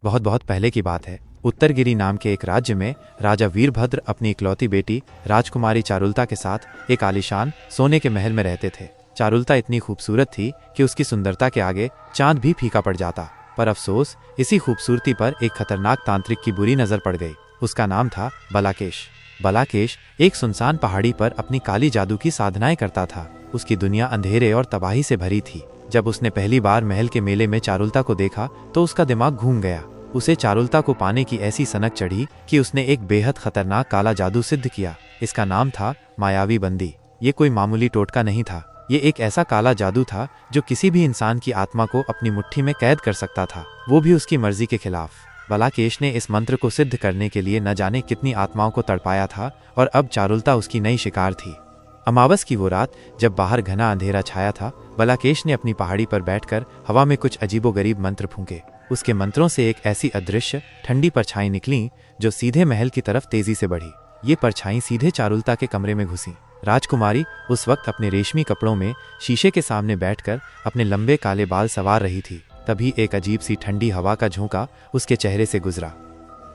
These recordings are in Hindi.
बहुत बहुत पहले की बात है। उत्तरगिरी नाम के एक राज्य में राजा वीरभद्र अपनी इकलौती बेटी राजकुमारी चारुलता के साथ एक आलीशान सोने के महल में रहते थे। चारुलता इतनी खूबसूरत थी कि उसकी सुंदरता के आगे चांद भी फीका पड़ जाता। पर अफसोस, इसी खूबसूरती पर एक खतरनाक तांत्रिक की बुरी नजर पड़ गई। उसका नाम था बलाकेश। बलाकेश एक सुनसान पहाड़ी पर अपनी काली जादू की साधनाएं करता था। उसकी दुनिया अंधेरे और तबाही से भरी थी। जब उसने पहली बार महल के मेले में चारुलता को देखा तो उसका दिमाग घूम गया। उसे चारुलता को पाने की ऐसी सनक चढ़ी कि उसने एक बेहद खतरनाक काला जादू सिद्ध किया। इसका नाम था मायावी बंदी। ये कोई मामूली टोटका नहीं था। ये एक ऐसा काला जादू था जो किसी भी इंसान की आत्मा को अपनी मुट्ठी में कैद कर सकता था, वो भी उसकी मर्जी के खिलाफ। बलाकेश ने इस मंत्र को सिद्ध करने के लिए न जाने कितनी आत्माओं को तड़पाया था और अब चारुलता उसकी नई शिकार थी। अमावस की वो रात जब बाहर घना अंधेरा छाया था, बलाकेश ने अपनी पहाड़ी पर बैठकर हवा में कुछ अजीबोगरीब मंत्र फूंके। उसके मंत्रों से एक ऐसी अदृश्य ठंडी परछाई निकली जो सीधे महल की तरफ तेजी से बढ़ी। ये परछाई सीधे चारुलता के कमरे में घुसी। राजकुमारी उस वक्त अपने रेशमी कपड़ों में शीशे के सामने बैठकर अपने लंबे काले बाल संवार रही थी। तभी एक अजीब सी ठंडी हवा का झोंका उसके चेहरे से गुजरा।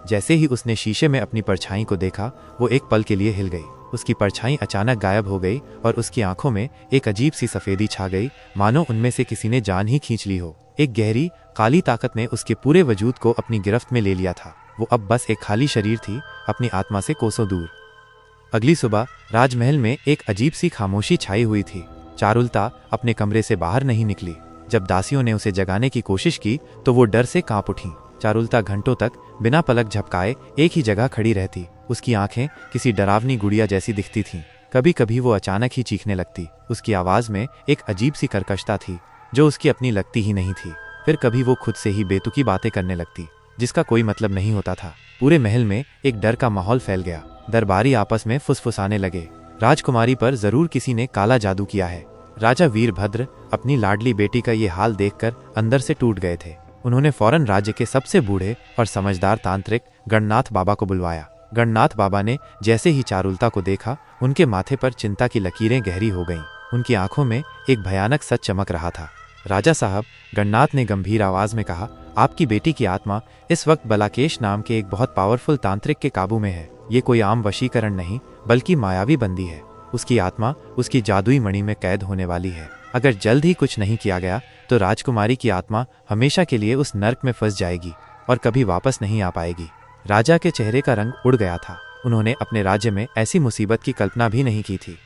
जैसे ही उसने शीशे में अपनी परछाई को देखा, वो एक पल के लिए हिल गई। उसकी परछाई अचानक गायब हो गई और उसकी आंखों में एक अजीब सी सफेदी छा गई, मानो उनमें से किसी ने जान ही खींच ली हो। एक गहरी काली ताकत ने उसके पूरे वजूद को अपनी गिरफ्त में ले लिया था। वो अब बस एक खाली शरीर थी, अपनी आत्मा से कोसों दूर। अगली सुबह राजमहल में एक अजीब सी खामोशी छाई हुई थी। चारुलता अपने कमरे से बाहर नहीं निकली। जब दासियों ने उसे जगाने की कोशिश की तो वो डर से कांप उठी। चारुलता घंटों तक बिना पलक झपकाए एक ही जगह खड़ी रहती। उसकी आंखें किसी डरावनी गुड़िया जैसी दिखती थीं। कभी कभी वो अचानक ही चीखने लगती। उसकी आवाज में एक अजीब सी कर्कशता थी जो उसकी अपनी लगती ही नहीं थी। फिर कभी वो खुद से ही बेतुकी बातें करने लगती जिसका कोई मतलब नहीं होता था। पूरे महल में एक डर का माहौल फैल गया। दरबारी आपस में फुसफुसाने लगे, राजकुमारी पर जरूर किसी ने काला जादू किया है। राजा वीरभद्र अपनी लाडली बेटी का ये हाल देखकर अंदर से टूट गए थे। उन्होंने फौरन राज्य के सबसे बूढ़े और समझदार तांत्रिक गणनाथ बाबा को बुलवाया। गणनाथ बाबा ने जैसे ही चारुलता को देखा, उनके माथे पर चिंता की लकीरें गहरी हो गईं। उनकी आंखों में एक भयानक सच चमक रहा था। राजा साहब, गणनाथ ने गंभीर आवाज में कहा, आपकी बेटी की आत्मा इस वक्त बलाकेश नाम के एक बहुत पावरफुल तांत्रिक के काबू में है। ये कोई आम वशीकरण नहीं, बल्कि मायावी बंदी है। उसकी आत्मा उसकी जादुई मणि में कैद होने वाली है। अगर जल्द ही कुछ नहीं किया गया तो राजकुमारी की आत्मा हमेशा के लिए उस नर्क में फंस जाएगी और कभी वापस नहीं आ पाएगी। राजा के चेहरे का रंग उड़ गया था। उन्होंने अपने राज्य में ऐसी मुसीबत की कल्पना भी नहीं की थी।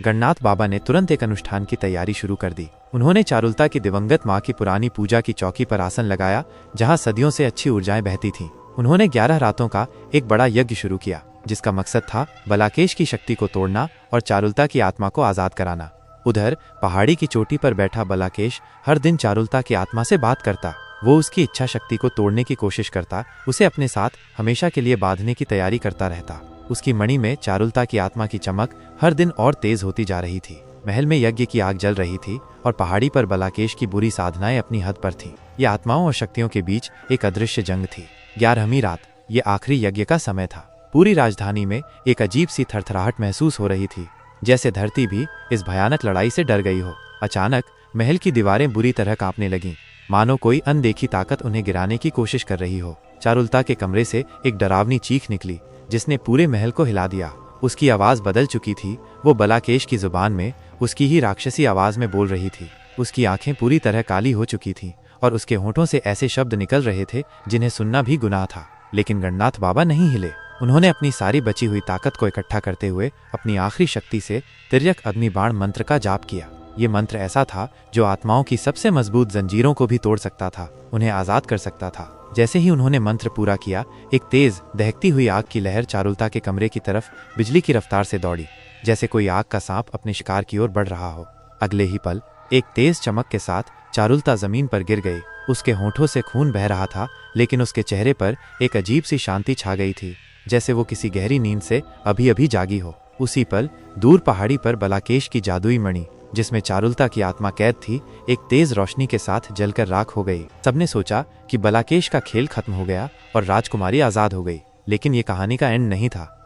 गणनाथ बाबा ने तुरंत एक अनुष्ठान की तैयारी शुरू कर दी। उन्होंने चारुलता की दिवंगत मां की पुरानी पूजा की चौकी पर आसन लगाया, जहां सदियों से अच्छी ऊर्जाएं बहती थीं। उन्होंने 11 रातों का एक बड़ा यज्ञ शुरू किया, जिसका मकसद था बलाकेश की शक्ति को तोड़ना और चारुलता की आत्मा को आजाद कराना। उधर पहाड़ी की चोटी पर बैठा बलाकेश हर दिन चारुलता की आत्मा से बात करता। वो उसकी इच्छा शक्ति को तोड़ने की कोशिश करता, उसे अपने साथ हमेशा के लिए बांधने की तैयारी करता रहता। उसकी मणि में चारुलता की आत्मा की चमक हर दिन और तेज होती जा रही थी। महल में यज्ञ की आग जल रही थी और पहाड़ी पर बलाकेश की बुरी साधनाएं अपनी हद पर थीं। ये आत्माओं और शक्तियों के बीच एक अदृश्य जंग थी। 11वीं रात, ये आखिरी यज्ञ का समय था। पूरी राजधानी में एक अजीब सी थरथराहट महसूस हो रही थी, जैसे धरती भी इस भयानक लड़ाई से डर गई हो। अचानक महल की दीवारें बुरी तरह कांपने लगीं, मानो कोई अनदेखी ताकत उन्हें गिराने की कोशिश कर रही हो। चारुलता के कमरे से एक डरावनी चीख निकली जिसने पूरे महल को हिला दिया। उसकी आवाज बदल चुकी थी। वो बलाकेश की जुबान में उसकी ही राक्षसी आवाज में बोल रही थी। उसकी आंखें पूरी तरह काली हो चुकी थीं और उसके होठों से ऐसे शब्द निकल रहे थे जिन्हें सुनना भी गुनाह था। लेकिन गणनाथ बाबा नहीं हिले। उन्होंने अपनी सारी बची हुई ताकत को इकट्ठा करते हुए अपनी आखिरी शक्ति से तिर्यक अग्नि बाण मंत्र का जाप किया। ये मंत्र ऐसा था जो आत्माओं की सबसे मजबूत जंजीरों को भी तोड़ सकता था, उन्हें आजाद कर सकता था। जैसे ही उन्होंने मंत्र पूरा किया, एक तेज दहकती हुई आग की लहर चारुलता के कमरे की तरफ बिजली की रफ्तार से दौड़ी, जैसे कोई आग का सांप अपने शिकार की ओर बढ़ रहा हो। अगले ही पल एक तेज चमक के साथ चारुलता जमीन पर गिर गई। उसके होठों से खून बह रहा था, लेकिन उसके चेहरे पर एक अजीब सी शांति छा गई थी, जैसे वो किसी गहरी नींद से अभी अभी जागी हो। उसी पल दूर पहाड़ी पर बलाकेश की जादुई मणि, जिसमें चारुलता की आत्मा कैद थी, एक तेज रोशनी के साथ जलकर राख हो गई। सबने सोचा कि बलाकेश का खेल खत्म हो गया और राजकुमारी आजाद हो गई। लेकिन ये कहानी का एंड नहीं था।